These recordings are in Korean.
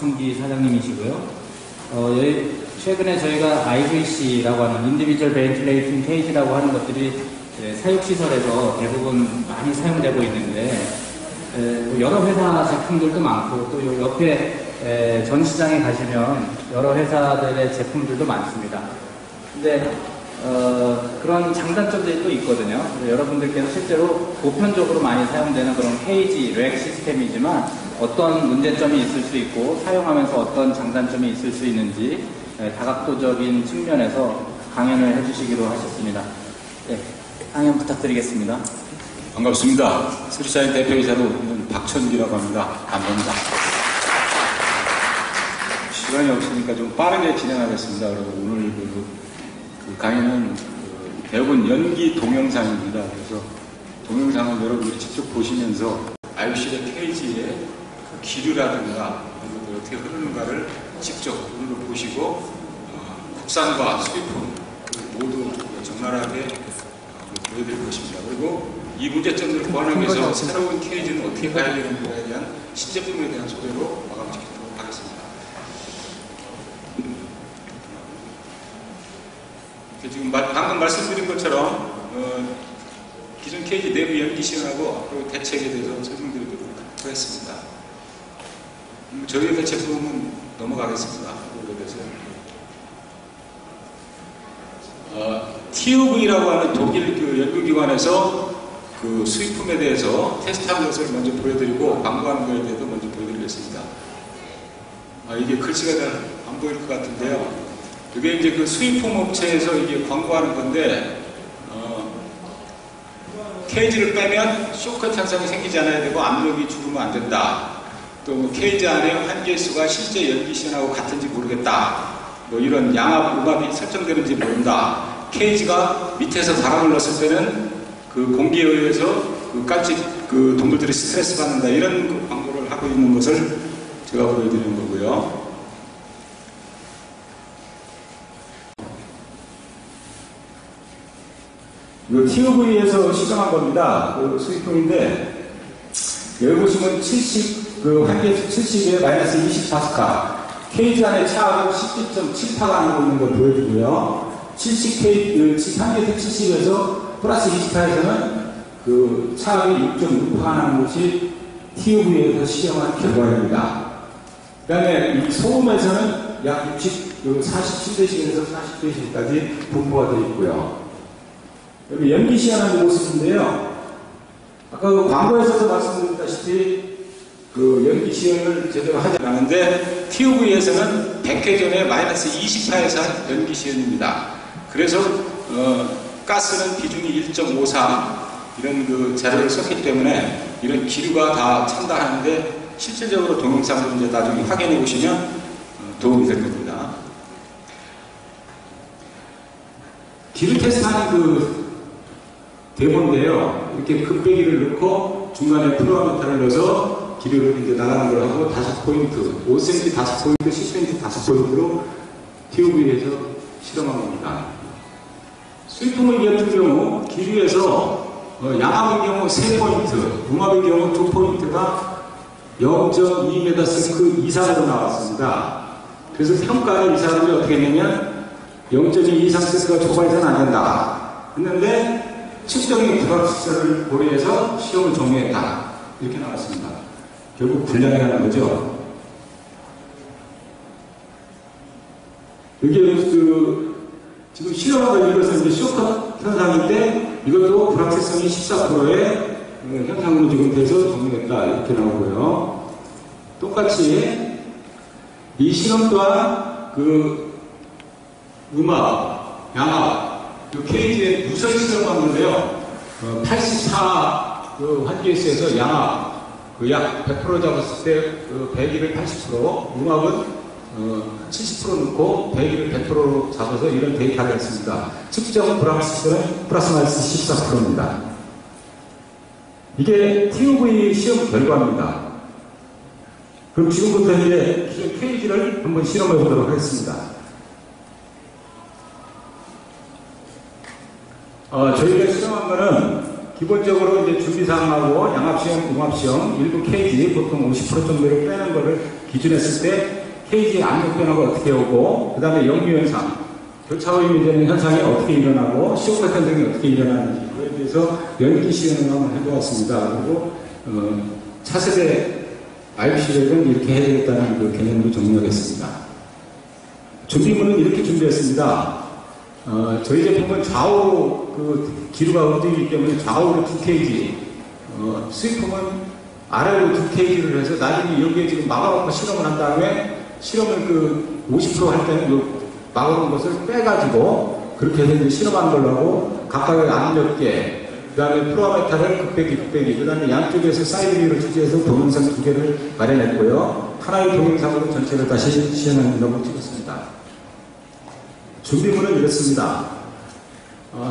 박충기 사장님이시고요. 최근에 저희가 IVC라고 하는 인디비주얼 벤틸레이팅 케이지라고 하는 것들이 사육시설에서 대부분 많이 사용되고 있는데, 여러 회사 제품들도 많고, 또 옆에 전시장에 가시면 여러 회사들의 제품들도 많습니다. 근데 그런 장단점들이 또 있거든요. 여러분들께서 실제로 보편적으로 많이 사용되는 그런 케이지, 렉 시스템이지만 어떤 문제점이 있을 수 있고 사용하면서 어떤 장단점이 있을 수 있는지 다각도적인 측면에서 강연을 해주시기로 하셨습니다. 네, 강연 부탁드리겠습니다. 반갑습니다. 스리샤인 대표이사로 있는 박천기라고 합니다. 감사합니다. 시간이 없으니까 좀 빠르게 진행하겠습니다. 그리고 오늘 그 강의는 대부분 연기 동영상입니다. 그래서 동영상을 여러분들이 직접 보시면서 IVC의 케이지의 기류라든가 이런 것들이 어떻게 흐르는가를 직접 눈으로 보시고 국산과 수입품 모두 적나라하게 보여드릴 것입니다. 그리고 이 문제점들을 보완하기 위해서 새로운 케이지는 어떻게 가야 되는지에 대한 신제품에 대한 소개로 마감시키도록 하겠습니다. 지금 방금 말씀드린 것처럼 기존 케이지 내부 연기 시연하고 그리고 대책에 대해서 설명드리도록 하겠습니다. 저희 회사 제품은 넘어가겠습니다. TUV라고 하는 독일 그 연구기관에서 그 수입품에 대해서 테스트한 것을 먼저 보여드리고 광고하는 것에 대해서 먼저 보여드리겠습니다. 이게 글씨가 잘 안 보일 것 같은데요. 이게 이제 그 수입품 업체에서 이게 광고하는 건데, 케이지를 빼면 쇼크 현상이 생기지 않아야 되고 압력이 죽으면 안 된다. 또 뭐 케이지 안에 환기수가 실제 연기 시연하고 같은지 모르겠다. 뭐 이런 양압, 음압이 설정되는지 모른다. 케이지가 밑에서 바람을 넣었을 때는 그 공기에 의해서 그 동물들이 스트레스 받는다. 이런 그 광고를 하고 있는 것을 제가 보여드리는 거고요. 이거 TUV에서 시정한 겁니다. 그 수입품인데, 여기 보시면 환기수 70에 마이너스 24스카. 케이지 안에 차하고 10.78가 나고 있는 걸 보여주고요. 70K, 환기수 70에서 플러스 24에서는 그 차압이 6.6%가 나는 것이 TUV에서 시정한 결과입니다. 그 다음에 이 소음에서는 약 47데시벨에서 40데시벨까지 분포가 되어 있고요. 여기 연기 시연하는 모습인데요. 아까 그 광고에서도 말씀드렸다시피 그 연기 시연을 제대로 하지 않았는데 TUV에서는 100회 전에 마이너스 20파에서 한 연기 시연입니다. 그래서 가스는 비중이 1.53 이런 그 자료를 썼기 때문에 이런 기류가 다 참다하는데 실질적으로 동영상으로 이제 나중에 확인해 보시면 도움이 될 겁니다. 기류 테스트하는 그 데모인데요. 이렇게 급배기를 넣고 중간에 플로아메타를 넣어서 기류를 이제 나가는 걸 하고 5포인트, 5cm 5포인트, 10cm 5포인트로 TUV에서 실험한 겁니다. 수입품의 같은 경우 기류에서 양압의 경우 3포인트, 음압의 경우 2포인트가 0.2m 이상으로 나왔습니다. 그래서 평가를 이 사람들이 어떻게 했냐면 0.2 이상 세트가 초과해서는 안 된다 했는데 측정의 불확실성을 고려해서 시험을 종료했다 이렇게 나왔습니다. 결국 불량이라는 거죠. 이게 지금 실험하고 이것은 이제 쇼크 현상인데 이것도 불확실성이 14%의 현상으로 지금 돼서 종료했다 이렇게 나오고요. 똑같이 이 실험 또한 그 음압, 양압, 그 케이지에 누설 실험한 건데요. 84 그 환기수에서 양압 약 100% 잡았을 때 그 배기를 80%, 음압은 70% 넣고 배기를 100%로 잡아서 이런 데이터가 있습니다. 측정 불확실성은 플러스 마이너스 14%입니다. 이게 TUV 시험 결과입니다. 그럼 지금부터 이제 기존 케이지를 한번 실험해 보도록 하겠습니다. 저희가 실험한 거는 기본적으로 이제 준비사항하고 양압시험, 융합시험, 일부 케이지 보통 50% 정도를 빼는 거를 기준했을 때 케이지 압력 변화가 어떻게 오고, 그 다음에 역류현상, 교차오염이 되는 현상이 어떻게 일어나고, 시오파 현상이 어떻게 일어나는지, 그에 대해서 연기 시연을 한번 해보았습니다. 그리고, 차세대 IPC를 이렇게 해야 되겠다는 그 개념으로 정리하겠습니다. 준비물은 이렇게 준비했습니다. 저희 제품은 좌우로 그 기류가 움직이기 때문에 좌우로 2kg, 수입품은 아래로 2kg를 해서 나중에 여기에 지금 막아놓고 실험을 한 다음에 실험을 그 50%할 때는 요 막아놓은 것을 빼가지고 그렇게 해서 이제 실험한 걸로 하고 각각의 압력계, 그 다음에 프로메타를 극배기, 그 다음에 양쪽에서 사이드뷰를 지지해서 동영상 2개를 마련했고요. 하나의 동영상으로 전체를 다시 시연한다고 찍었습니다. 준비물은 이렇습니다.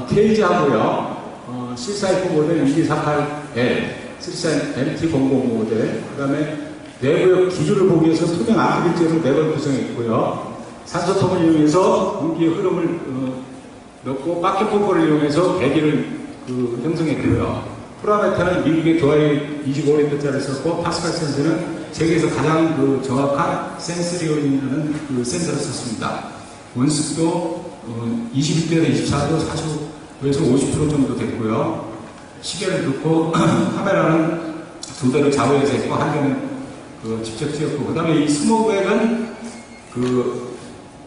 케이지하고요, C-사이프 모델 2248L, 실산 MT00 모델, 그 다음에 내부의 기류를 보기 위해서 투명 아크릴제로 내부를 구성했고요. 산소통을 이용해서 공기의 흐름을 넣고 바퀴 펌프를 이용해서 배기를 형성했고요. 프로메타는 미국의 도하이 25L짜리를 썼고, 파스칼 센서는 세계에서 가장 정확한 센서리온이라는 센서를 썼습니다. 온습도 21도에서 24도, 45에서 50% 정도 됐고요. 시계를 넣고 카메라는 2대를 좌우에서 했고, 한 대는 직접 찍었고, 그 다음에 이 스모그액은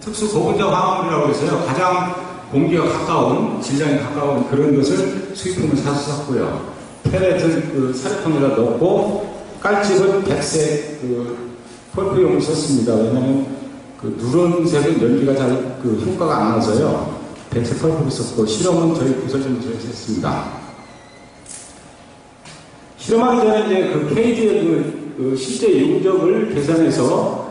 특수 고분자 화합물이라고 해서요, 가장 공기가 가까운, 질량이 가까운 그런 것을 수입품을 사서 샀고요. 펠렛은 사료통에다 넣고, 깔집은 백색 펄프용을 썼습니다. 왜냐하면 누런색은 연기가 잘 효과가 안 나서요. 백색 펄프를 썼고, 실험은 저희 부설점에서 했습니다. 실험하기 전에 이제 케이지의 실제 용적을 계산해서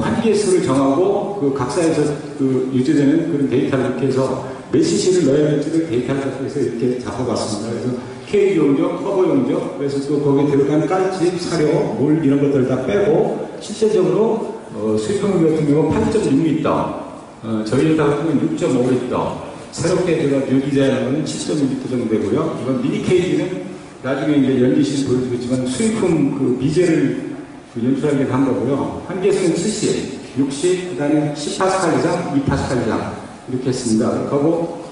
환기수를 정하고 각사에서 유지되는 그런 데이터를 이렇게 해서 몇 cc를 넣어야 할지를 데이터를 잡아서 이렇게 잡아봤습니다. 그래서 케이지 용적, 커버 용적, 그래서 또 거기에 들어간 깔집, 사료, 물 이런 것들을 다 빼고 실제적으로 수입품 같은 경우는 8.6m, 저희 같은 경우는 6.5m, 새롭게 제가 유기자하는 것은 7.6m 정도 되고요. 이건 미니 케이지는 나중에 이제 연기실 보여주겠지만 수입품 미제를 연출하게 한 거고요. 한계수는 70, 60, 그 다음에 10파스칼 이상, 2파스칼 이상 이렇게 했습니다. 그리고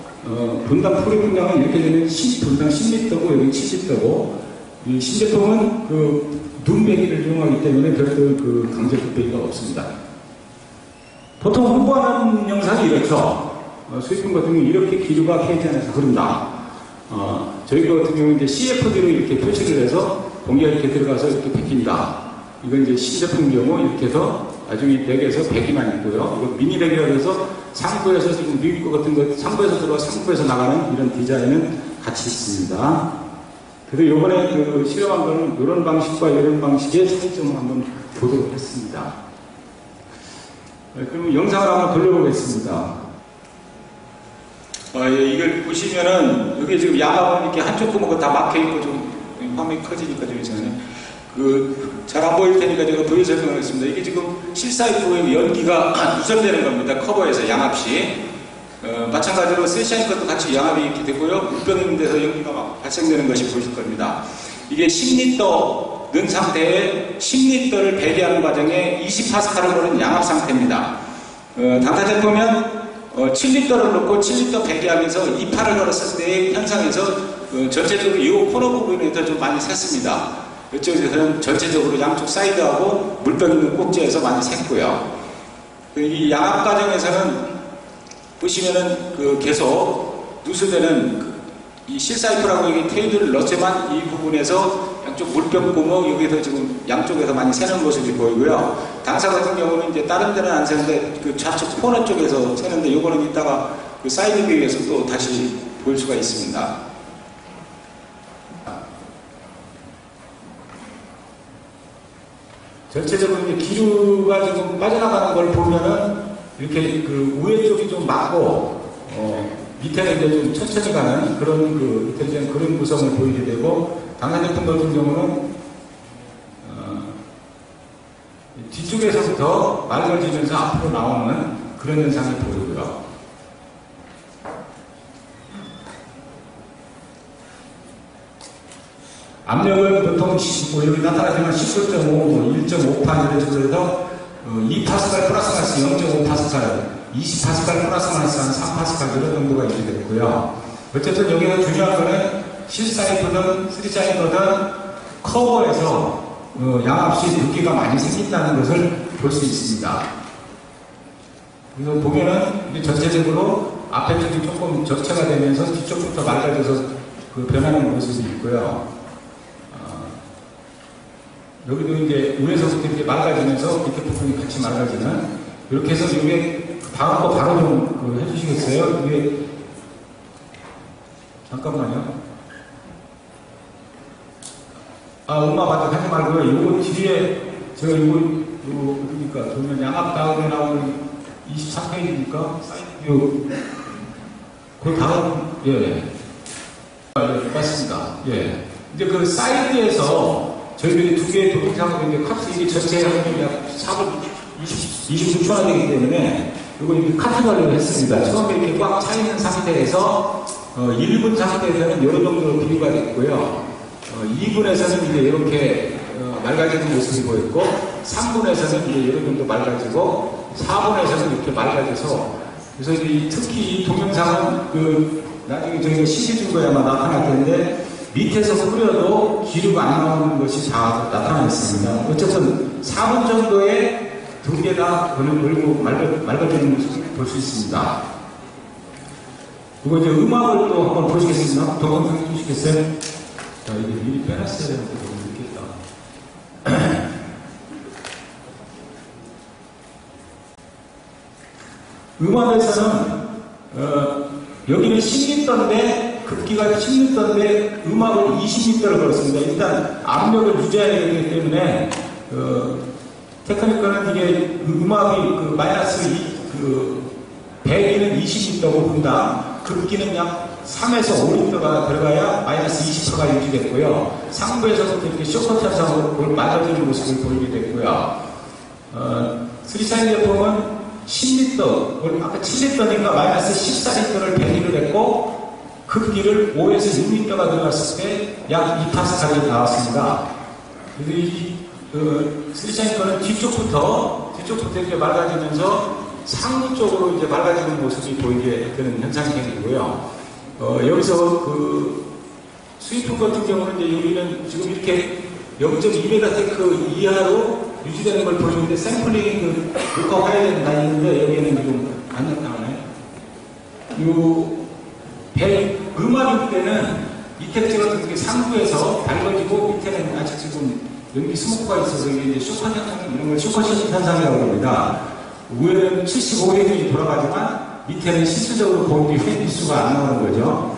분당 풀이 분량은 이렇게 되면 분당 10리터고 여기 70리터고, 이 신제품은 눈배기를 이용하기 때문에 별도 강제 급배기가 없습니다. 보통 홍보하는 영상이 이렇죠. 수입품 같은 경우는 이렇게 기류가 케이지 안에서 흐른다. 저희 같은 경우는 이제 CFD로 이렇게 표시를 해서 공기가 이렇게 들어가서 이렇게 베낀다. 이건 이제 신제품 경우 이렇게 해서 나중에 100에서 100이만 있고요. 이거 미니 100이라고 해서 상부에서 지금 미국 거 같은 거 상부에서 들어와 상부에서 나가는 이런 디자인은 같이 있습니다. 그래서 이번에 실험한 거는 이런 방식과 이런 방식의 차이점을 한번 보도록 했습니다. 그럼 영상을 한번 돌려보겠습니다. 이걸 보시면은 여기 지금 야광은 이렇게 한쪽 구멍이 다 막혀있고 좀 화면이 커지니까 좀 이상하네. 잘 안 보일 테니까 제가 부여 설명하겠습니다. 이게 지금 실사이프의 연기가 누설되는 겁니다. 커버에서 양압시. 마찬가지로 세시한 것도 같이 양압이 이렇게 되고요. 물병 데서 연기가 막 발생되는 것이 보실 겁니다. 이게 10리터 넣은 상태에 10리터를 배기하는 과정에 20파스칼을 거는 양압 상태입니다. 당사 제품은 7리터를 넣고 7리터 배기하면서 2파를 걸었을 때의 현상에서 전체적으로 이 코너 부분에서 좀 많이 샜습니다. 이쪽에서는 전체적으로 양쪽 사이드하고 물병 있는 꼭지에서 많이 샜고요. 이 양압 과정에서는 보시면은 계속 누수되는 이 실사이프라고 여기 테이블을 넣지만 이 부분에서 양쪽 물병 구멍 여기서 지금 양쪽에서 많이 새는 모습이 보이고요. 당사 같은 경우는 이제 다른 데는 안 새는데 좌측 코너 쪽에서 새는데 요거는 이따가 사이드 뷰에서 또 다시 볼 수가 있습니다. 전체적으로 이제 기류가 지금 빠져나가는 걸 보면은 이렇게 위에 쪽이 좀 막고 밑에는 이제 좀 천천히 가는 그런 밑에 이제 그런 구성을 보이게 되고, 당사 제품 같은 경우는 뒤쪽에서부터 맑아지면서 앞으로 나오는 그런 현상이 보이고요. 압력은 보통 뭐 여기 나타나지만 19.5, 1.5파 이런 식으로 해서 2파스칼 플러스 마이너스 0.5파스칼, 20파스칼 플러스 마이너스 한 3파스칼 이런 정도가 유지됐고요. 어쨌든 여기서 중요한 거는 실사이드든 3사이드든 커버에서 양압시 붓기가 많이 생긴다는 것을 볼 수 있습니다. 이거 보면은 이게 전체적으로 앞에 쪽이 조금 적체가 되면서 뒤쪽부터 맑아져서 그 변하는 모습이 있고요. 여기도 이제 위에서부터 이렇게 맑아지면서 밑에 부분이 같이 맑아지는 이렇게 해서 이게 다음 거 바로 좀 해주시겠어요? 이게 잠깐만요. 음악 반짝 하지 말고요. 요거 뒤에 제가 요거 그러니까 보면 양압 다음에 나오는 24페이지니까 사이드 뷰 그 다음 예 맞습니다. 예 이제 그 사이드에서 저희들이 두 개의 도동상으로 이제 카트 이게 전체 합이 약 4분 26초나 되기 때문에 이거 이렇게 카트 관리를 했습니다. 처음에 이렇게 꽉 차 있는 상태에서 1분 상태에서는 이런 정도로 비교가 됐고요. 2분에서는 이제 이렇게 맑아지는 모습이 보였고 3분에서는 이제 이런 정도 맑아지고 4분에서는 이렇게 맑아져서 그래서 이제 특히 이 동영상은 나중에 저희가 시기 증거에 아마 나타날 텐데 밑에서 뿌려도 기류가 안 나오는 것이 다 나타나 있습니다. 어쨌든 4분 정도의 두 개 다 얼고 맑아지는 모습을 볼 수 있습니다. 그리고 이제 음악을 또 한번 보시겠습니다. 동영상 해주시겠어요? 자, 이게 미리 빼놨어야 되는데 너무 늦겠다. 음악에서는 여기는 10리터인데 급기가 10리터인데 음악을 20리터를 걸었습니다. 일단 압력을 유지해야 되기 때문에 테크니컬은 이게 음악이 마이너스 100기는 20리터고 분당 급기는 약 3에서 5리터가 들어가야 마이너스 20%가 유지됐고요. 상부에서부터 이렇게 쇼커 현상으로 맑아지는 모습을 보이게 됐고요. 3사인 제품은 10리터, 아까 7리터니까 마이너스 14리터를 100리를 했고 급기를 5에서 6리터가 들어갔을 때 약 2파스칼이 나왔습니다. 그래서 이 3사인 거는 뒤쪽부터 이렇게 맑아지면서 상부 쪽으로 이제 맑아지는 모습이 보이게 되는 현상이 생기고요. 여기서 스위프 같은 경우는 이제 여기는 지금 이렇게 0.2메가테크 이하로 유지되는 걸 보이는데 샘플링이 녹화 화일에 나 있는데 여기에는 지금 안 나오네. 음악일 때는 이택트 같은 게 상부에서 밝아지고 밑에는 아직 지금 연기 스모크가 있어서 이게 쇼커 현상 이런 걸 쇼커 현상이라고 합니다. 위에는 75회전이 돌아가지만 밑에는 실질적으로 공기 횟수가 안 나오는 거죠.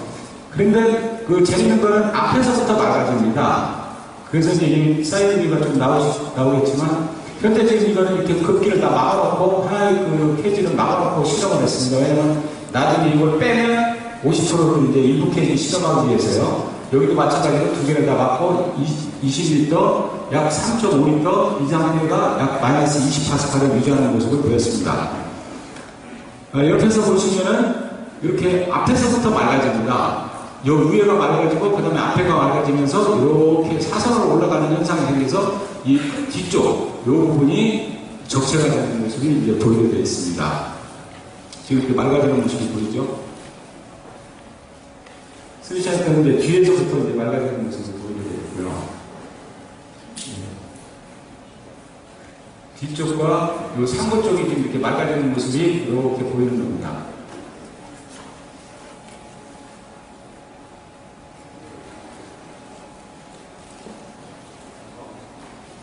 그런데 재밌는 거는 앞에서부터 맑아집니다. 그래서 이제 이 사이드가 좀 나오겠지만 현재 지금 이거는 이렇게 급기를 다 막아놓고 하나의 케이지를 막아놓고 실험을 했습니다. 왜냐면 나중에 이걸 빼면 50%를 이제 일부 케이지 실험하기 위해서요. 여기도 마찬가지로 두 개를 다 막고 20리터, 약 3.5리터 이 상태가 약 마이너스 20파스칼을 유지하는 모습을 보였습니다. 옆에서 보시면은 이렇게 앞에서부터 맑아집니다. 요 위에가 맑아지고 그 다음에 앞에가 맑아지면서 이렇게 사선으로 올라가는 현상이 생겨서 이 뒤쪽 요 부분이 적체가 되는 모습이 이제 보이게 되어 있습니다. 지금 이렇게 맑아지는 모습이 보이죠? 스위치할 때는 이제 뒤에서부터 이제 맑아지는 모습을 보이게 되고요. 뒤쪽과 요 상부 쪽이 좀 이렇게 맑아지는 모습이 이렇게 보이는 겁니다.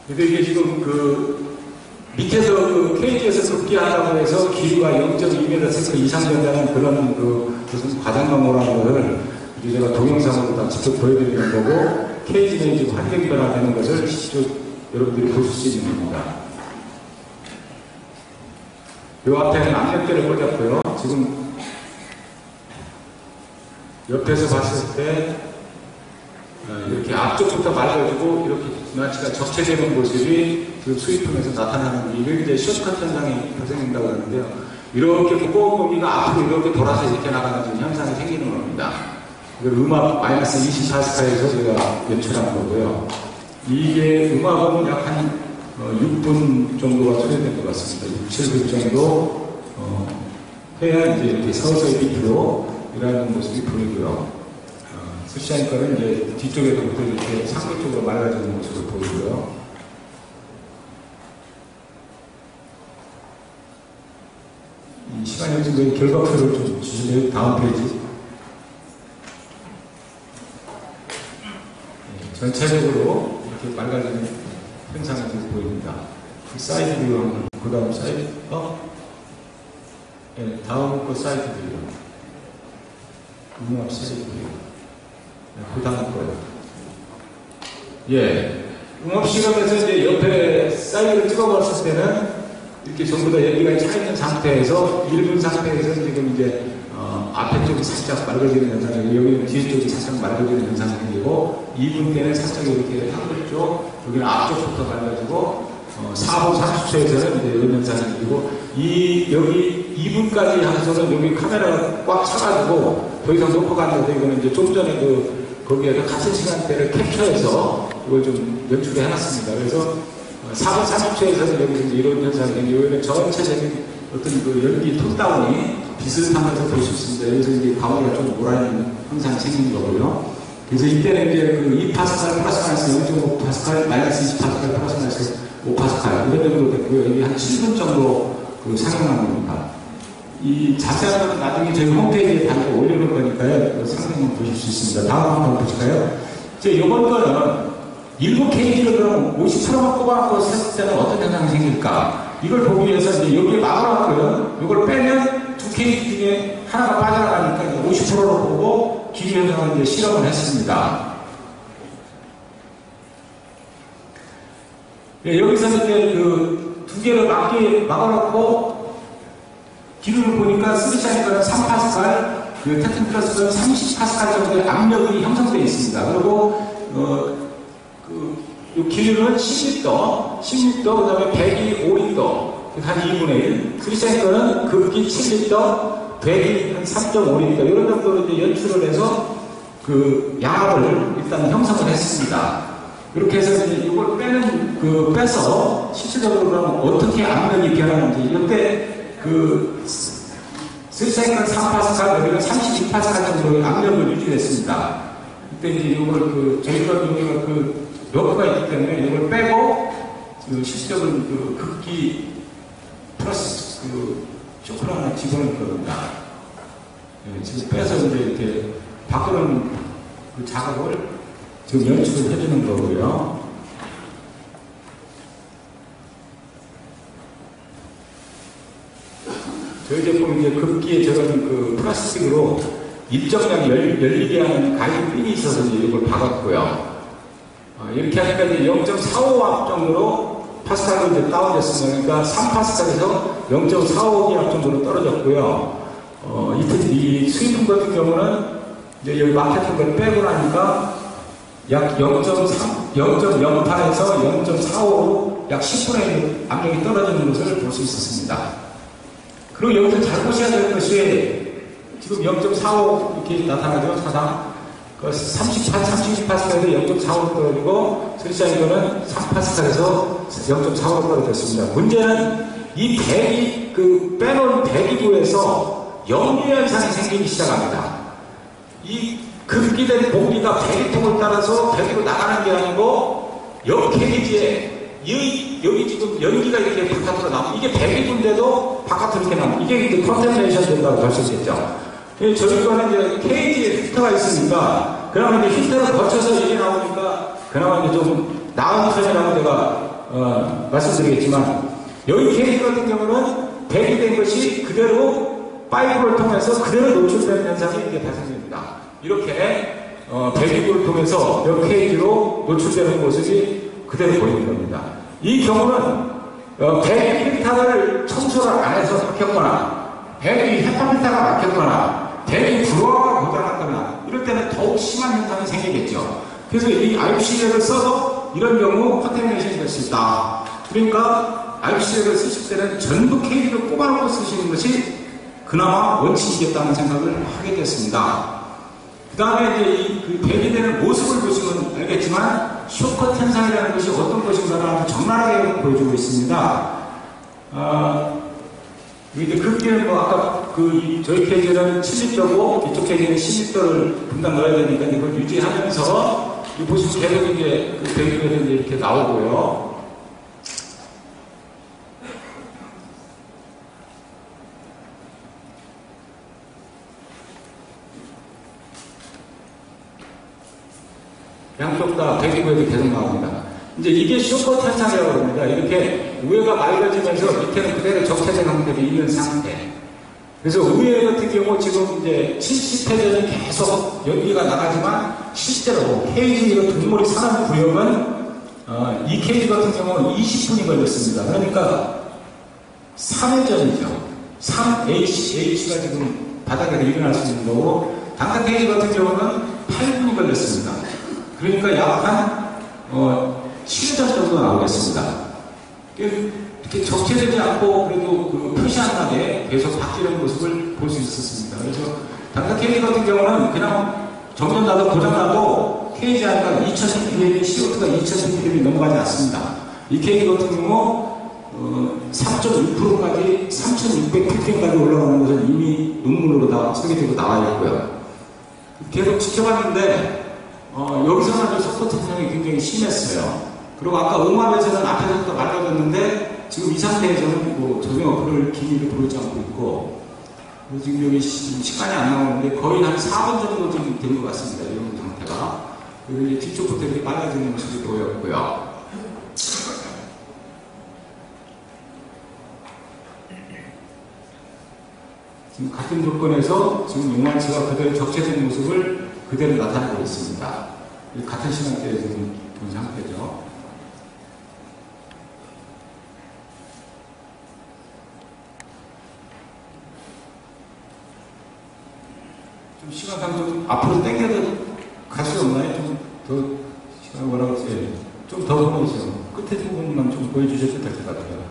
근데 이게 지금 밑에서 케이지에서 급기하다고 해서 길이가 0.2m 이상 된다는 그런 무슨 과장광고라는 걸 제가 동영상으로 다 직접 보여드리는 거고 케이지는 지금 환경이 변화되는 것을 직접 여러분들이 보실 수 있는 겁니다. 요 앞에는 압력계를 꽂았고요. 지금 옆에서 봤을 때 이렇게 앞쪽부터 맑아지고 이렇게 지나치가 적체되는 모습이 그 수입품에서 나타나는 이게 이제 쇼컷 현상이 발생된다고 하는데요. 이렇게 무거운 공기가 앞으로 이렇게 돌아서 이렇게 나가는 현상이 생기는 겁니다. 이걸 음압 마이너스 20파스칼에서 제가 연출한 거고요. 이게 음압은 약 한 6분 정도가 소요된 것 같습니다. 6, 7분 정도 해야 이제 이렇게 서서히 밑으로 일하는 모습이 보이고요. 스시한 거는 이제 뒤쪽에서부터 이렇게 상부 쪽으로 말라지는 모습을 보이고요. 이 시간이 지금 결과표를 좀 주시면 다음 페이지. 전체적으로 이렇게 맑아지는 현상이 지금 보입니다. 사이드 뷰 한번, 그 다음 사이드, 네, 다음 거 사이드 뷰. 음압 사이드 뷰. 네, 그 다음 거요. 예. 음압 실험에서 이제 옆에 사이드를 찍어봤을 때는 이렇게 전부 다 여기가 차 있는 상태에서, 1분 상태에서 지금 이제 앞에 쪽이 살짝 맑아지는 현상이, 여기는 뒤에 쪽이 살짝 맑아지는 현상이 생기고, 2분 때는 살짝 이렇게 한글 쪽, 여기는 앞쪽부터 맑아지고, 4분 30초에서는 이제 이런 현상이 생기고, 여기 2분까지 하면서는 여기 카메라가 꽉 차가지고, 더 이상 녹화가 안 돼서 이거는 이제 좀 전에 거기에서 같은 시간대를 캡처해서 이걸 좀 연출해 해놨습니다. 그래서 4분 30초에서는 여기서 이제 이런 현상이 생기고, 여기는 전체적인 어떤 그 연기 톤다운이 비슷하면서 볼 수 있습니다. 여기서 이제 가운데가 좀 노란 현상이 생긴 거고요. 그래서 이때는 이제 그 2파스칼 플러스 마이너스 0.5파스칼 마이너스 20파스칼 플러스 마이너스 5파스칼 이런 정도 됐고요. 이게 한 7분 정도 그 사용한 겁니다. 이 자세한 건 나중에 저희 홈페이지에 달고 올려놓을 거니까요. 상세히 보실 수 있습니다. 다음 한번 보실까요? 이제 이번 거는 일부 케이지를 그럼 50%만 꼽아놓고 했을 때는 어떤 현상이 생길까? 이걸 보기 위해서 이제 여기에 막아놨고요. 이걸 빼면 두 케이지 중에 하나가 빠져나가니까 50%로 보고 기계 현상을 이제 실험을 했습니다. 예, 여기서 이제 그 두 개를 막아놓고 기류를 보니까 스미샤니까는 3파스칼, 그 테튼 플러스는 30파스칼 정도의 압력이 형성되어 있습니다. 그리고 이 기류는 10리터, 그 다음에 배기 5리터, 한 2분의 1. 스미샤니까는 극기 7리터, 배기 한 3.5리터, 이런 정도로 이제 연출을 해서 그 양압을 일단 형성을 했습니다. 이렇게 해서 이제 이걸 빼서 실질적으로 그럼 어떻게 압력이 변하는지, 이때 스미샤니까는 3파스칼, 여기는 32파스칼 정도의 압력을 유지했습니다. 그때 이제 이걸 저희가 여기가 여부가 있기 때문에 이걸 빼고 실질적으로 극기 플러스 쇼크를 하나 집어넣을 겁니다. 네, 지금 빼서 이제 이렇게 바꾸는 그 작업을 지금 연출을 해주는 거고요. 저희 제품 이제 극기에 저런 플라스틱으로 일정량 열리게 하는 가이드 핀이 있어서 이제 이걸 박았고요. 이렇게 하니까 이제 0.45압 정도로 파스칼로 이제 다운됐습니다. 그러니까 3파스칼에서 0.45기압 정도로 떨어졌고요. 이 수입품 같은 경우는 이제 여기 막혔던 걸 빼고 나니까 약 0.08에서 0.45로 약 10분의 1 압력이 떨어지는 것을 볼 수 있었습니다. 그리고 여기서 잘 보셔야 될 것이 지금 0.45 이렇게 나타나죠. 사상 32파스칼에서 0.45로 떨어지고 스리샤이거는 3파스칼에서 0.45로 떨어졌습니다. 문제는 이 빼놓은 배기구에서 염류 현상이 생기기 시작합니다. 이 급기된 공기가 배기통을 따라서 배기로 나가는 게 아니고 옆 케이지에 여기 지금 연기가 이렇게 바깥으로 나오고, 이게 배기구인데도 바깥으로 이렇게 나오고, 이게 이제 컨텐레이션 된다고 볼 수 있겠죠. 저희가 이제 케이지에 필터가 있으니까 그나마 이제 필터를 거쳐서 이게 나오니까 그나마 이제 좀 나은 편이라고 제가 말씀드리겠지만, 여기 케이지 같은 경우는 배기된 것이 그대로 파이프를 통해서 그대로 노출되는 현상이 이제 발생됩니다. 이렇게 배기구를 통해서 몇 케이지로 노출되는 모습이 그대로 보이는 겁니다. 이 경우는 배기 필터를 청소를 안 해서 막혔거나, 배기 헤파 필터가 막혔거나, 배기 불화가 고장났거나, 이럴 때는 더욱 심한 현상이 생기겠죠. 그래서 이 IPCL을 써도 이런 경우 컨테미네이션이 될 수 있다. 그러니까 IPCL을 쓰실 때는 전부 케이지를 꼽아놓고 쓰시는 것이 그나마 원칙이겠다는 생각을 하게 됐습니다. 그 다음에 이제 그 배기되는 모습을 보시면 알겠지만 쇼컷 현상이라는 것이 어떤 것인가를 아주 적나라하게 보여주고 있습니다. 이제 크기는 뭐 아까 저희 케이지는 7리터고 이쪽 케이지는 10리터를 분당 넣어야 되니까 이걸 유지하면서 보시면 계속 이제 그 배기가 이렇게 나오고요. 양쪽 다 배기구에도 계속 나옵니다. 이제 이게 쇼컷 현상이라고 합니다. 이렇게 위에가 맑아지면서 밑에는 그대로 적체된 형태로 있는 상태. 그래서 위에 같은 경우 지금 이제 70회전이 계속 연기가 나가지만 실제로 케이지 분무리 산업 구역은 이 케이지 같은 경우는 20분이 걸렸습니다. 그러니까 3회전이죠. 3H가 지금 바닥에서 일어날 수 있는 거고 단가 케이지 같은 경우는 8분이 걸렸습니다. 그러니까 약 한 7회전 정도 나오겠습니다. 이렇게 적체되지 않고 그래도 그 표시 안 나게 계속 바뀌는 모습을 볼 수 있었습니다. 그래서 단가 케이지 같은 경우는 그냥 정전 나도 고장 나도 케이지 안가 2000ppm, CO2가 2000ppm이 넘어가지 않습니다. 이 케이지 같은 경우 3.6%까지 3600ppm까지 올라가는 것은 이미 논문으로 다 설계되고 나와 있고요. 계속 지켜봤는데 여기서는 쇼컷 현상이 굉장히 심했어요. 그리고 아까 음압에서는 앞에서부터 맑아졌는데 지금 이 상태에서는 뭐 조명 어플을 기기를 들어오지 않고 있고 지금 여기 시간이 안 나오는데 거의 한 4분 정도 좀 된 것 같습니다. 이런 상태가. 그리고 이제 뒤쪽부터 이렇게 빨라지는 모습이 보였고요. 지금 같은 조건에서 지금 용암치가 그대로 적체된 모습을 그대로 나타내고 있습니다. 같은 시간대에 지금 본 상태죠. 좀 시간상 좀 앞으로 당겨도 갈 수 없나요? 좀 더 시간 뭐라고 했어요? 좀 더 보여주세요. 끝에 부분만 좀 보여주셔도 될 것 같아요.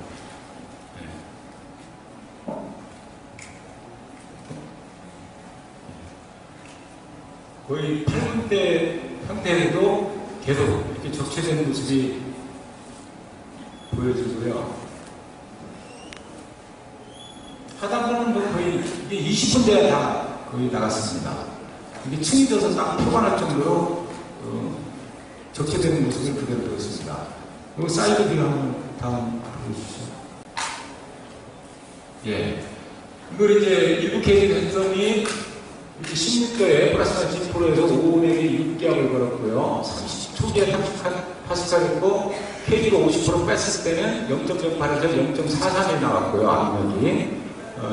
거의 8분대 형태에도 계속 이렇게 적체되는 모습이 보여지고요. 하단부는 뭐 거의 이게 20분대가 다 거의 나갔습니다. 이게 층이 져서 딱 표관할 정도로 적체되는 모습을 그대로 보였습니다. 그리고 사이드 뷰 한번 다음 보여주시죠. 예. 이걸 이제 일부 케이지 hen성이 16도에 플러스 10%에서 5분의 6개월을 걸었고요. 30초기에 30파스칼이고 케이지가 50% 뺐을 때는 0.08에서 0.43이 나왔고요. 압력이.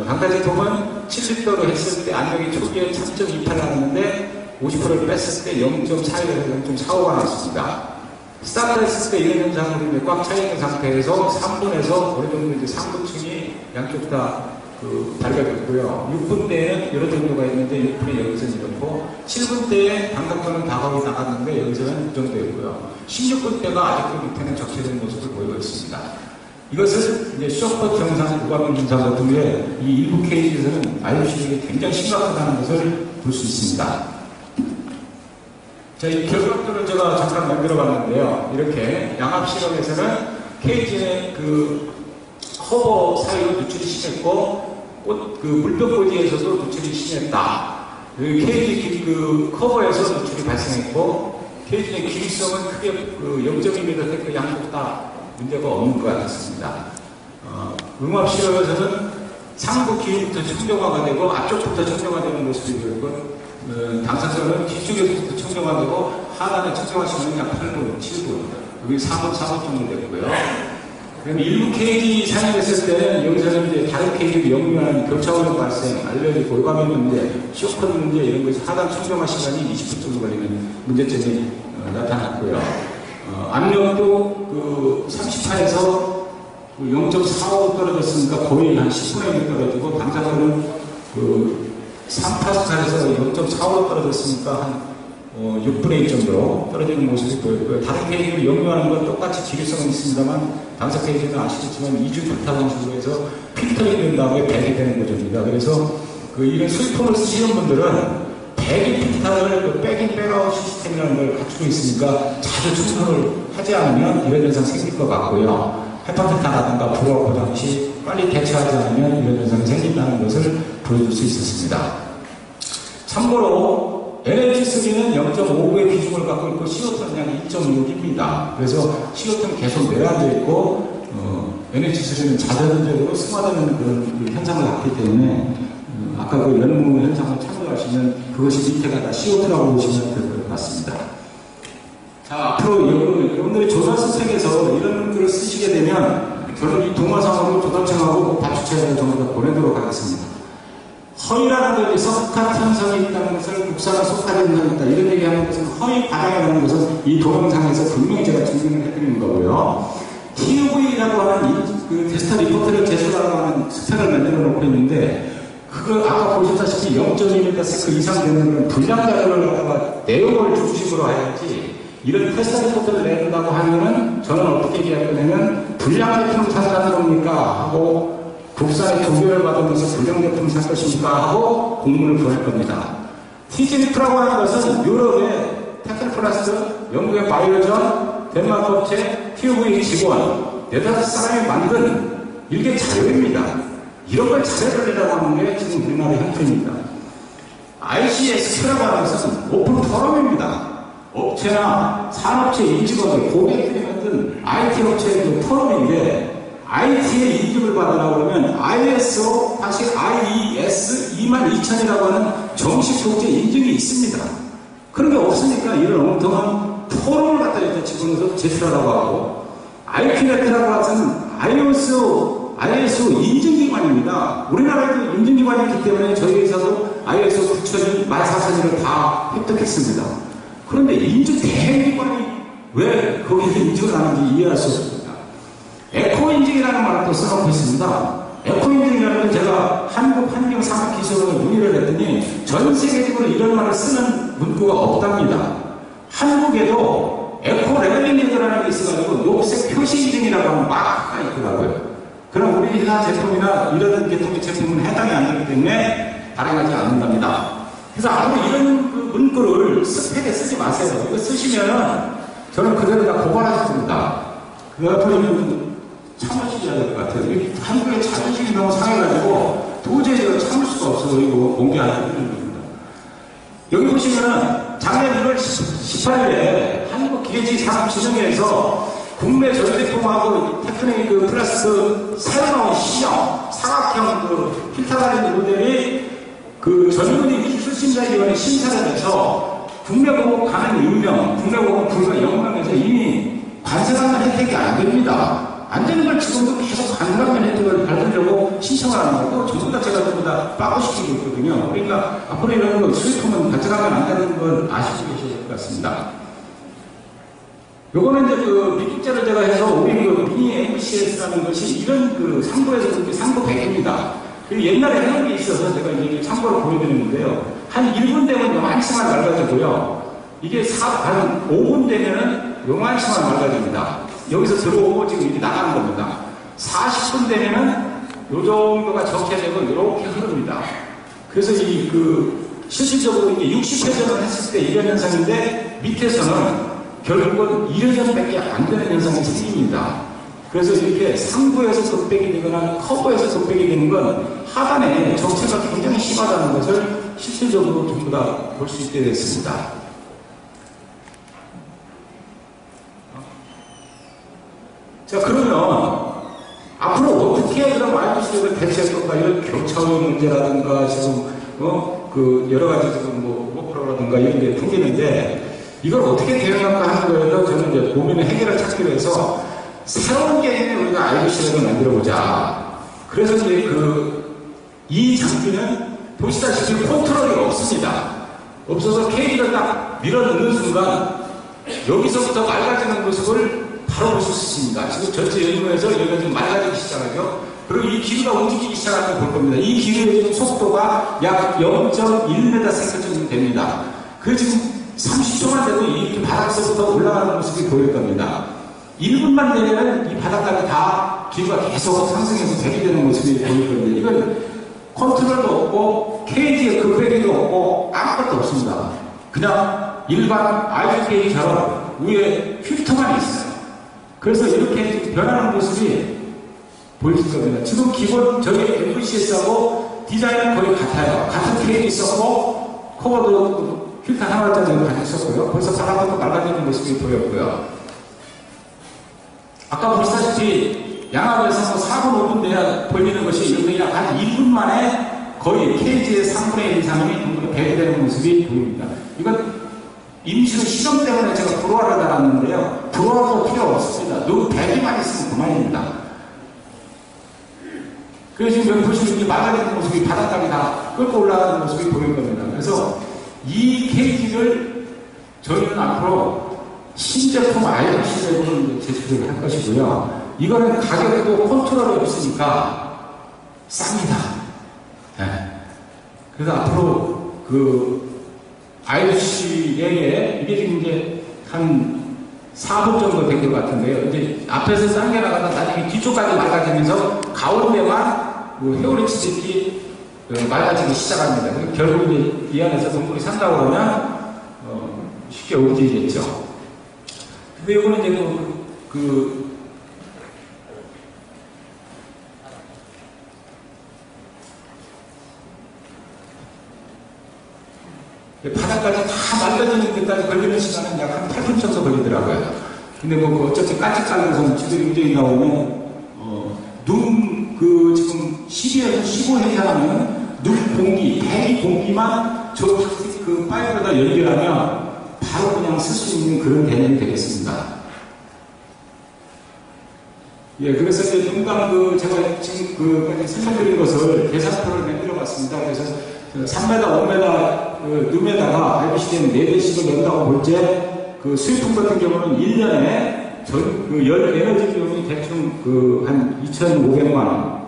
단가 제품은 70도로 했을 때 압력이 초기에 3.28 나왔는데 50%를 뺐을 때 0.41에서 0.45가 나왔습니다. 스타트 했을 때 이런 현상으로 꽉 차있는 상태에서 3분에서 어느 정도 이제 3분층이 양쪽 다 발견됐고요. 6분 때에는 여러 정도가 있는데 6분에 여기서는 이렇고 7분 때에 방각도는 다 거의 나갔는데 여기서는 이 정도였고요. 16분 때가 아직도 밑에는 적체된 모습을 보이고 있습니다. 이것을 이제 쇼컷 현상, 무감면 현상 같은 게 이 일부 케이지에서는 IOC력이 굉장히 심각하다는 것을 볼 수 있습니다. 자, 이 결과들을 제가 잠깐 만들어 봤는데요. 이렇게 양압 실험에서는 케이지의 커버 사이로 누출이 심했고, 물병꽂이에서도 누출이 심했다. 케이지 커버에서 누출이 발생했고, 케이지의 길이성은 크게 0.2m 양쪽 다 문제가 없는 것 같습니다. 음압 실험에서는 상부 기울부터 청정화가 되고, 앞쪽부터 청정화 되는 모습이 보이고, 당사자는 뒤쪽에서부터 청정화 되고, 하단에 청정화 시간은 약 8분, 7분, 여기 4분 정도 됐고요. 그럼 일부 케이지 사용했을 때는 여기서는 이제 다른 케이지로 역류하는 교차오염 발생, 알레르기, 골감염 문제, 쇼컷 문제 이런 것이 하단 청정화 시간이 20분 정도 걸리는 문제점이 나타났고요. 압력도 30파에서 0.45 떨어졌으니까 거의 한 10분의 1 떨어지고 당사자는 3파스칼에서 0.45 떨어졌으니까 한 6분의 1 정도 떨어지는 모습이 보였고요. 다른 케이지로 역류하는 건 똑같이 기류성은 있습니다만 당사 케이지는 아시겠지만 이중 불타 방식으로 해서 필터링 된 다음에 배기되는 구조입니다. 그래서 이런 수리폼을 쓰시는 분들은 대기 필터를 그 백인 백아웃 시스템이라는 걸 갖추고 있으니까 자주 충전을 하지 않으면 이런 현상 생길 것 같고요. 헤파 필터라든가 불화 고장 시 빨리 대처하지 않으면 이런 현상이 생긴다는 것을 보여줄 수 있었습니다. 참고로 NH3는 0.59의 비중을 갖고 있고 CO2는 약 2.6입니다. 그래서 CO2는 계속 내려앉아 있고 NH3는 자자전적으로 승화되는 그런 현상을 갖기 때문에 아까 그 연무 현상을 참고하시면 그것이 밑에가 다 CO2라고 보시면 될 것 같습니다. 자, 앞으로 여러분들이 조사 스펙에서 이런 글을 쓰시게 되면 저는 이 동화상으로 조달청하고 발주처에 전부 다 보내도록 하겠습니다. 허위라는 것이 서브카트 현상이 있다는 것을 국사가 속하는 현상이 있다. 이런 얘기하는 것은 허위 반영이라는 것은 이 동영상에서 분명히 제가 증명을 해드리는 거고요. TUV라고 하는 그 테스트 리포트를 제출하라고 하는 스펙을 만들어 놓고 있는데 그걸 아까 보셨다시피 0.1m 이상 되는 그런 분량 자료를 갖다가 내용을 중심으로 해야지 이런 테스트 리포트를 내는다고 하면은 저는 어떻게 얘기하냐면 불량 제품을 찾아가는 겁니까? 하고 국산에 조교를 받으면서 불량 제품을 살 것입니까? 하고 공문을 보낼 겁니다. TG리프라고 하는 것은 유럽의 테크플라스트, 영국의 바이오전, 덴마크 업체, TUV 직원, 15사람이 만든 일개 자료입니다. 이런 걸 자료를 내라고 하는 게 지금 우리나라의 형편입니다. ICS라고 하는 것은 오픈 포럼입니다. 업체나 산업체 임직원들, 고객들이 만든 IT 업체의 그 포럼인데 IT의 인증을 받으라고 그러면 ISO, 다시 IES 22000이라고 하는 정식 국제 인증이 있습니다. 그런 게 없으니까 이런 엉뚱한 포럼을 갖다 이제 집어넣어서 제출하라고 하고 IPNet라고 하는 ISO 인증기관입니다. 우리나라에도 인증기관이 있기 때문에 저희 회사도 ISO 9000일, 14000일을 다 획득했습니다. 그런데 인증 대행기관이 왜 거기서 인증을 하는지 이해할 수 없습니다. 에코인증이라는 말을 또 써놓고 있습니다. 에코인증이라는 건 제가 한국환경산업기술원에 문의를 했더니 전 세계적으로 이런 말을 쓰는 문구가 없답니다. 한국에도 에코레벨링이라는 게 있어가지고 녹색 표시인증이라고 하는 마크가 있더라고요. 그럼 우리 회사 제품이나 이런 계통의 제품은 해당이 안 되기 때문에 발행하지 않는답니다. 그래서 앞으로 이런 그 문구를 스펙에 쓰지 마세요. 이거 쓰시면 저는 그대로 다 고발하실 겁니다. 그 앞으로는 참으셔야 될 것 같아요. 한국의 자존심이 너무 상해가지고 도저히 이거 참을 수가 없어서 이거 공개하는 겁니다. 여기 보시면은 작년 1월 18일에 한국기계지산업진흥회에서 국내 전제품하고 테크닉 플라스틱 새로 나온 시형 사각형 그 필터 달린 모델이 그 전문의 기술심사위원회 심사를 해서 국내보고 가는 6명, 국내보고 불과 0명에서 이미 관세하는 혜택이 안 됩니다. 안 되는 걸 지금도 계속 가능하면 혜택을 받으려고 신청을 하는 거고 전부 다 제가 전부 다 빠고시키고 있거든요. 그러니까 앞으로 이런 거 수익품은 관세하면 안 되는 걸 아시고 계셔야 될 것 같습니다. 요거는 이제 그 미국제를 제가 해서 우리 그 미니 MCS라는 것이 이런 그 상부에서 그렇게 상부 100입니다. 그리고 옛날에 해놓은 게 있어서 제가 이제 참고로 보여드리는데요. 한 1분 되면 요만치만 맑아지고요. 이게 한 5분 되면은 요만치만 맑아집니다. 여기서 들어오고 지금 이렇게 나가는 겁니다. 40분 되면은 요 정도가 적해지고 이렇게 흐릅니다. 그래서 이 그 실질적으로 이게 60회전을 했을 때 이런 현상인데 밑에서는 결국은 1회전밖에 안 되는 현상이 생깁니다. 그래서 이렇게 상부에서 급백이 되거나 커브에서 급백이 되는 건 하단에 정체가 굉장히 심하다는 것을 실질적으로 전부 다 볼 수 있게 됐습니다. 자, 그러면 앞으로 어떻게 그런 마이크 수력을 대체할 건가 이런 교차의 문제라든가 지금 그 여러 가지 지금 뭐 오버프로라든가 이런 게 풍기는데 이걸 어떻게 대응할까 하는 거에서 저는 이제 고민의 해결을 찾기로 해서 새로운 개념의 우리가 IBC를 만들어보자. 그래서 이제 이 장비는 보시다시피 컨트롤이 없습니다. 없어서 케이지를 딱 밀어 넣는 순간 여기서부터 맑아지는 모습을 바로 볼 수 있습니다. 지금 전체 연구에서 여기가 좀 맑아지기 시작하죠. 그리고 이 기류가 움직이기 시작하면 볼 겁니다. 이 기류의 지금 속도가 약 0.1m 정도 됩니다. 그 지금 30초만 돼도 이 바닥에서부터 올라가는 모습이 보일 겁니다. 1분만 되면 이 바닥까지 다 기류가 계속 상승해서 대기되는 모습이 보일 겁니다. 이건 컨트롤도 없고 케이지에 급배기도 없고 아무것도 없습니다. 그냥 일반 아이즈 케이지처럼 위에 필터만 있어요. 그래서 이렇게 변하는 모습이 보일 겁니다. 지금 기본 저희 MVCS하고 디자인은 거의 같아요. 같은 케이지 썼고 커버도 필터 하나짜리 같이 썼고요. 벌써 바람도 맑아지는 모습이 보였고요. 아까 보시다시피 양압에서 4분 5분 내야 벌리는 것이 이렇게 약 한 1분 만에 거의 케이지의 3분의 1 이상이 배기되는 모습이 보입니다. 이건 임시로 시험 때문에 제가 브로아를 달았는데요. 브로아도 필요 없습니다. 너무 배기만 있으면 그만입니다. 그래서 지금 여기 보시면 맑아지는 모습이 바닥까지 다 끌고 올라가는 모습이 보일 겁니다. 그래서 이 케이지를 저희는 앞으로 신제품 IOC를 제출을 할 것이고요. 이거는 가격도 컨트롤이 없으니까 쌉니다. 네. 그래서 앞으로 그 IOC에 이게 지금 이제 한 4분 정도 된 것 같은데요. 이제 앞에서 싼 게 나가다 나중에 뒤쪽까지 맑아지면서 가운데만 회오리 치듯이 맑아지기 시작합니다. 결국 이제 이 안에서 동물이 산다고 하면 쉽게 움직이겠죠. 근데 이거는 이제 바닥까지 다 맑아지는 데까지 걸리는 시간은 약 한 8분 정도 걸리더라고요. 근데 어쨌든 까짓까지서 지들이 움직이 나오면, 지금 12에서 15회 이상하면 눈 공기, 대기 공기만 그 파이프에다 연결하면 바로 그냥 쓸 수 있는 그런 개념이 되겠습니다. 예, 그래서 이제 눈감 제가 지금 설명드린 것을 계산표를 만들어 봤습니다. 그래서 3m, 5m 룸에다가 IBCD는 4대씩을 넣는다고 볼 때 그 수입품 같은 경우는 1년에 열 에너지 비용이 대충 한 2,500만 원,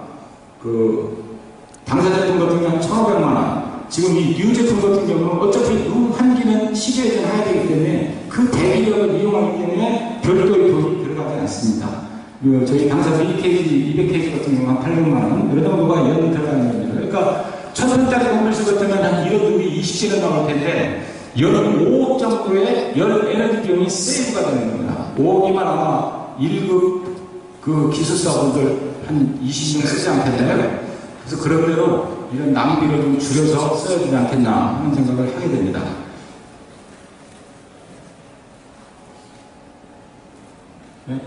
당사 제품 같은 경우는 1,500만 원, 지금 이 뉴 제품 같은 경우는 어차피 룸 환기는 10여 전 해야 되기 때문에 그 대기력을 이용하기 때문에 별도의 돈이 들어가지 않습니다. 저희 당사 200kg, 200kg 같은 경우는 한 800만 원, 이런 정도가 연이 들어가는 겁니다. 그러니까 1,000원짜리 건물수 같으면 한 이런 룸이 20개는 나올 텐데, 연 5억 정도의 열 에너지 비용이 세이브가 되는 겁니다. 5억이면 아마 1급 기술사분들 한 20명 쓰지 않겠나요? 그래서 그런 대로 이런 낭비를 좀 줄여서 써야 되지 않겠나 하는 생각을 하게 됩니다. 네?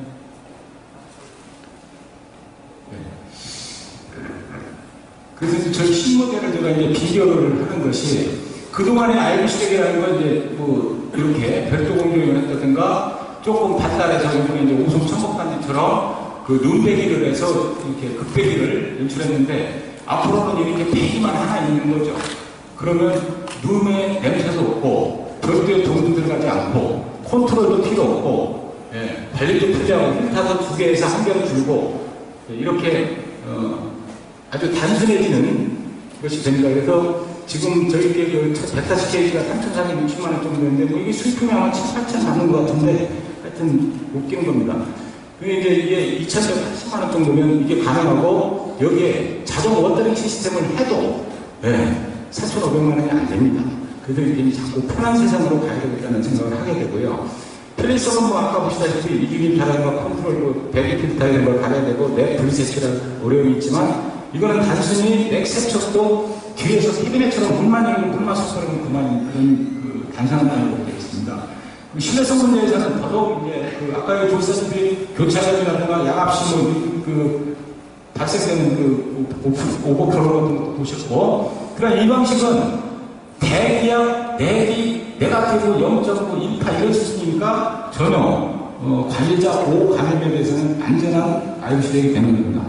그래서 저희 신모델을 제가 이제 비교를 하는 것이 그동안의 IBC덱이라는 건 이제 이렇게 별도 공정을 했다든가 조금 발달해서 이제 우승 천목단지처럼 눈배기를 해서 이렇게 극배기를 연출했는데 앞으로는 이렇게 배기만 하나 있는 거죠. 그러면 룸에 냄새도 없고 별도의 돈도 들어가지 않고 컨트롤도 필요 없고 관리도 풀리하고 필터도 2개에서 1개로 줄고 이렇게 아주 단순해지는 것이 됩니다. 그래서 지금 저희께 베타시 케이지가 3,460만 원 정도인데 이게 수입품이 아마 7, 8천 맞는 것 같은데 하여튼 웃기는 겁니다. 그게 이게 2,180만 원 정도면 이게 가능하고 여기에 자동 워터링 시스템을 해도 4,500만 원이 안 됩니다. 그래서 이게 자꾸 편한 세상으로 가야 되겠다는 생각을 하게 되고요. 편리성은 아까 보시다시피 이기긴 잘하는 컨트롤, 배기 필터 이런 걸 가려야 되고 내 분리세척이라는 어려움이 있지만 이거는 단순히 넥 세척도 뒤에서 캐비넷처럼 물만 섞어놓으면 그만 그런 단순한 단위로 되겠습니다. 신뢰성 문제에서는 더더욱 이제 아까 보시다시피 교차력이라든가 양압시 발생되는 오버플로우 같은 것도 보셨고, 그러나 이 방식은 대기압, 내기, 네가티브 0.9, 1파 이런 수준이니까 전혀 관리자 보호 감염에 대해서는 안전한 IBC덱이 되는 겁니다.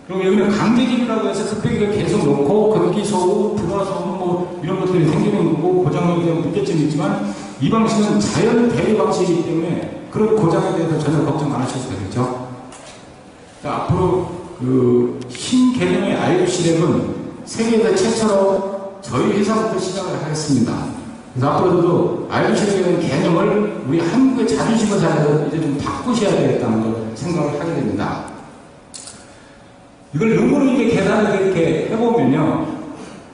그리고 여기는 강제기류라고 해서 급배기를 계속 놓고 건기 소우, 불화 소우 이런 것들이 생기는 거고 고장에 대한 문제점이 있지만 이 방식은 자연 대류 방식이기 때문에 그런 고장에 대해서 전혀 걱정 안 하셔도 되겠죠. 자, 앞으로 신 개념의 IBC덱은 세계에서 최초로 저희 회사부터 시작을 하겠습니다. 그래서 앞으로도 IBC덱에 대한 개념을 우리 한국의 자존심을 살려서 이제 좀 바꾸셔야 되겠다는 걸 생각을 하게 됩니다. 이걸 능으로 이렇게 계산을 이렇게 해보면요.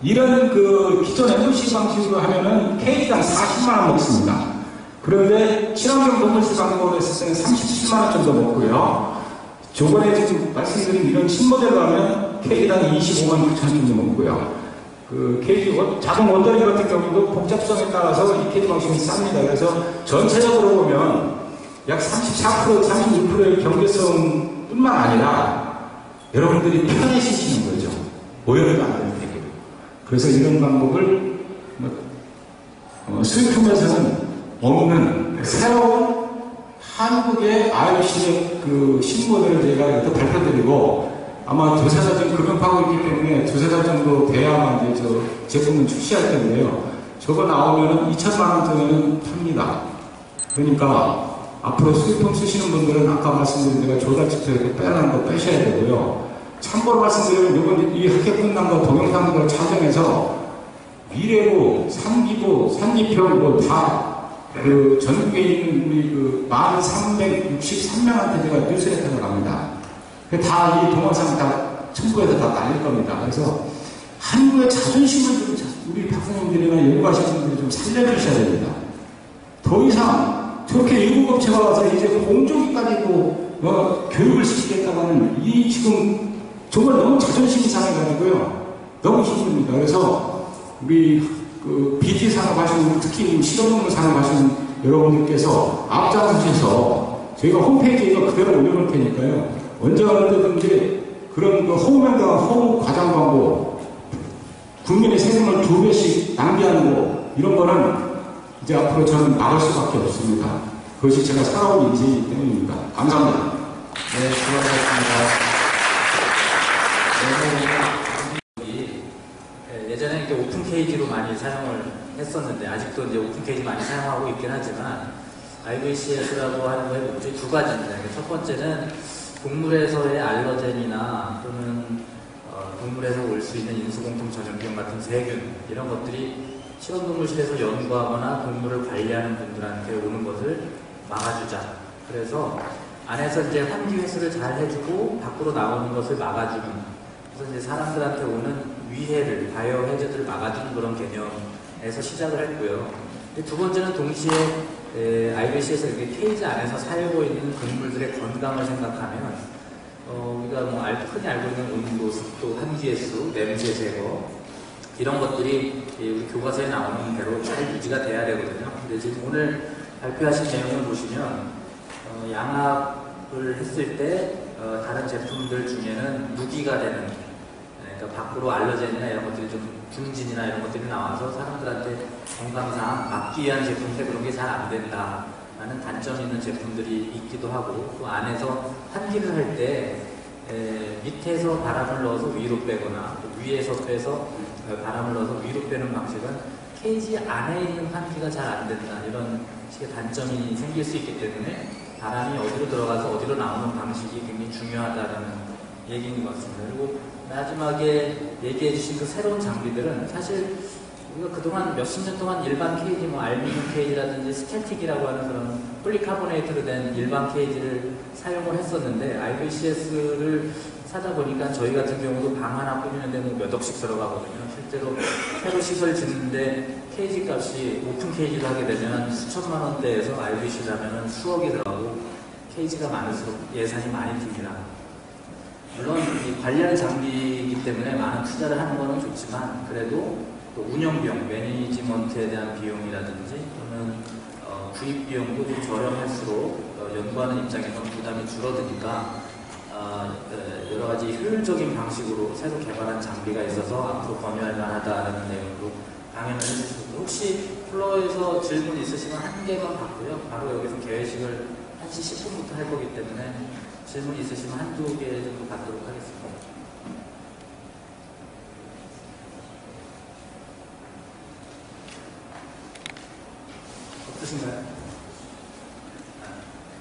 이런 그 기존 MVC 방식으로 하면은 K당 40만 원 먹습니다. 그런데 친환경 동물실 방법으로 했을 때는 37만 원 정도 먹고요. 저번에 지금 말씀드린 이런 신모델로 하면 K당 25만 9천 정도 먹고요. 그 케이지 자동 원다리 같은 경우도 복잡성에 따라서 이 케이지 방식이 쌉니다. 그래서 전체적으로 보면 약 34%, 36%의 경제성 뿐만 아니라 여러분들이 편해지시는 거죠. 오염도 안 되는 되게. 그래서 이런 방법을 수입품에서는 없는 새로운 한국의 IOC의 그 신모델을 저희가 여기서 발표드리고 아마 두세 달 정도 급여하고 있기 때문에 두세 달 정도 돼야만 이제 저 제품은 출시할 텐데요. 저거 나오면은 2천만 원 정도는 팝니다. 그러니까 앞으로 수입품 쓰시는 분들은 아까 말씀드린 대로 조달집도 이렇게 빼라는 거 빼셔야 되고요. 참고로 말씀드리면 이번 이 학교 끝난 거 동영상을 촬영해서 미래부, 삼기부, 산지평 뭐다 그 전국에 있는 우리 그 1363명한테 제가 뉴스레터를 갑니다. 다 이 동영상 다 첨부해서 다 날릴 겁니다. 그래서 한국의 자존심을 좀 우리 박사님들이나 연구하시는 분들이 좀 살려주셔야 됩니다. 더 이상 저렇게 일국업체가 와서 이제 공조기까지 교육을 시키겠다고 하는 이 지금 정말 너무 자존심이 상해가지고요. 너무 힘듭니다. 그래서 우리 그 BT 산업 하시는 특히 실험동물 산업 하시는 여러분들께서 앞장서셔서 저희가 홈페이지에 이거 그대로 올려놓을 테니까요. 언제 어느든지 그런 그 허무맹과 허무 과장 광고, 국민의 세금을 2배씩 낭비하는 거, 이런 거는 이제 앞으로 저는 막을 수밖에 없습니다. 그것이 제가 살아온 인생이기 때문입니다. 감사합니다. 네, 수고하셨습니다. 예전에 이렇게 오픈 케이지로 많이 사용을 했었는데, 아직도 이제 오픈 케이지 많이 사용하고 있긴 하지만, IVCS라고 하는 거에 목적이 두 가지입니다. 첫 번째는 동물에서의 알러젠이나 또는 동물에서 올 수 있는 인수공통 전염병 같은 세균 이런 것들이 실험동물실에서 연구하거나 동물을 관리하는 분들한테 오는 것을 막아주자. 그래서 안에서 이제 환기 회수를 잘 해주고 밖으로 나오는 것을 막아주는. 그래서 이제 사람들한테 오는 위해를 바이오 해저드를 막아주는 그런 개념에서 시작을 했고요. 두 번째는 동시에 IVC에서 이렇게 케이지 안에서 살고 있는 동물들의 건강을 생각하면 우리가 뭐 흔히 알고 있는 온도, 습도, 환기해수, 냄새 제거 이런 것들이 우리 교과서에 나오는 대로 잘 유지가 돼야 되거든요. 근데 지금 오늘 발표하신 내용을 보시면 양압을 했을 때 다른 제품들 중에는 무기가 되는 그러니까 밖으로 알러젠이나 이런 것들이 좀 중진이나 이런 것들이 나와서 사람들한테 건강상 막기 위한 제품인데 그런 게 잘 안 된다라는 단점이 있는 제품들이 있기도 하고 또 안에서 환기를 할 때 밑에서 바람을 넣어서 위로 빼거나 또 위에서 빼서 바람을 넣어서 위로 빼는 방식은 케이지 안에 있는 환기가 잘 안 된다 이런 식의 단점이 생길 수 있기 때문에 바람이 어디로 들어가서 어디로 나오는 방식이 굉장히 중요하다는 얘기인 것 같습니다. 그리고 마지막에 얘기해 주신 그 새로운 장비들은 사실 우리가 그동안 몇십 년 동안 일반 케이지, 뭐 알루미늄 케이지라든지 스캐틱이라고 하는 그런 폴리카보네이트로 된 일반 케이지를 사용을 했었는데 IVCS를 사다 보니까 저희 같은 경우도 방 하나 꾸미는데 몇 억씩 들어가거든요. 실제로 새로 시설 짓는데 케이지 값이 오픈 케이지를 하게 되면 수천만 원대에서 IVC 라면은 수억이 들어가고 케이지가 많을수록 예산이 많이 듭니다. 물론 이 관리하는 장비이기 때문에 많은 투자를 하는 것은 좋지만 그래도 또 운영 비용, 매니지먼트에 대한 비용이라든지 또는 구입 비용도 좀 저렴할수록 연구하는 입장에서 부담이 줄어드니까 여러 가지 효율적인 방식으로 새로 개발한 장비가 있어서 앞으로 권유할 만하다는 내용으로 강연을 해주셨고 혹시 플로어에서 질문 있으시면 한 개만 받고요. 바로 여기서 개회식을 1시 10분부터 할 거기 때문에 질문 있으시면 한두 개 정도 받도록 하겠습니다. 없으신가요?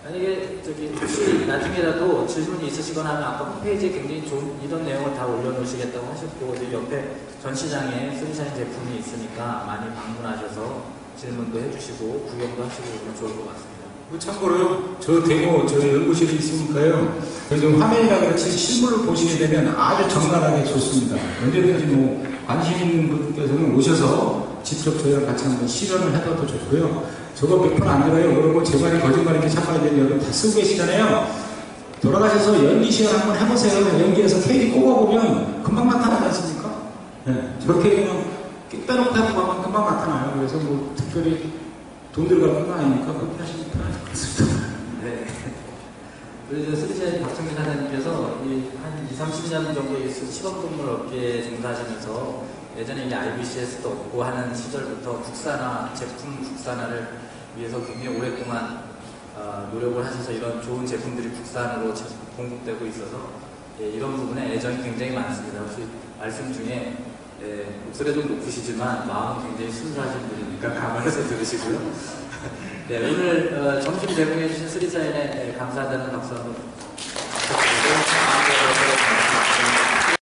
만약에 혹시 나중에라도 질문이 있으시거나 하면 아까 홈페이지에 굉장히 좋은 이런 내용을 다 올려놓으시겠다고 하셨고 옆에 전시장에 쓰리샤인 제품이 있으니까 많이 방문하셔서 질문도 해주시고 구경도 하시고 그러면 좋을 것 같습니다. 참고로요, 저 데모, 저 연구실이 있으니까요, 요즘 화면이라 그렇지 실물을 보시게 되면 아주 정갈하게 좋습니다. 언제든지 뭐 관심 있는 분께서는 오셔서 직접 저희랑 같이 한번 실현을 해봐도 좋고요. 저거 100% 안 들어요. 그러고 제발이 거짓말인지 참아야 되는 여러분 다 쓰고 계시잖아요. 돌아가셔서 연기 시연 한번 해보세요. 연기에서 케이지 꼽아보면 금방 나타나지 않습니까? 네. 저렇게 그냥 빼놓고 해보면 금방 나타나요. 그래서 뭐 특별히 돈 들어가는 건 아니니까 그렇게 하시면 편할 것 같습니다. 네. 그래서 스리자인 박정민 사장님께서 한 20, 30년 정도 시범동물 업계에 종사하시면서 예전에 이제 IBCS도 없고 하는 시절부터 국산화, 제품 국산화를 위해서 굉장히 오랫동안 노력을 하셔서 이런 좋은 제품들이 국산으로 공급되고 있어서 이런 부분에 애정이 굉장히 많습니다. 혹시 말씀 중에 목소리가 좀 높으시지만 마음은 굉장히 순수하신 분이니까 감안해서 들으시고요. 네, 오늘 점심 제공해 주신 스리사인에 감사하다는 박수 한번 부탁드리고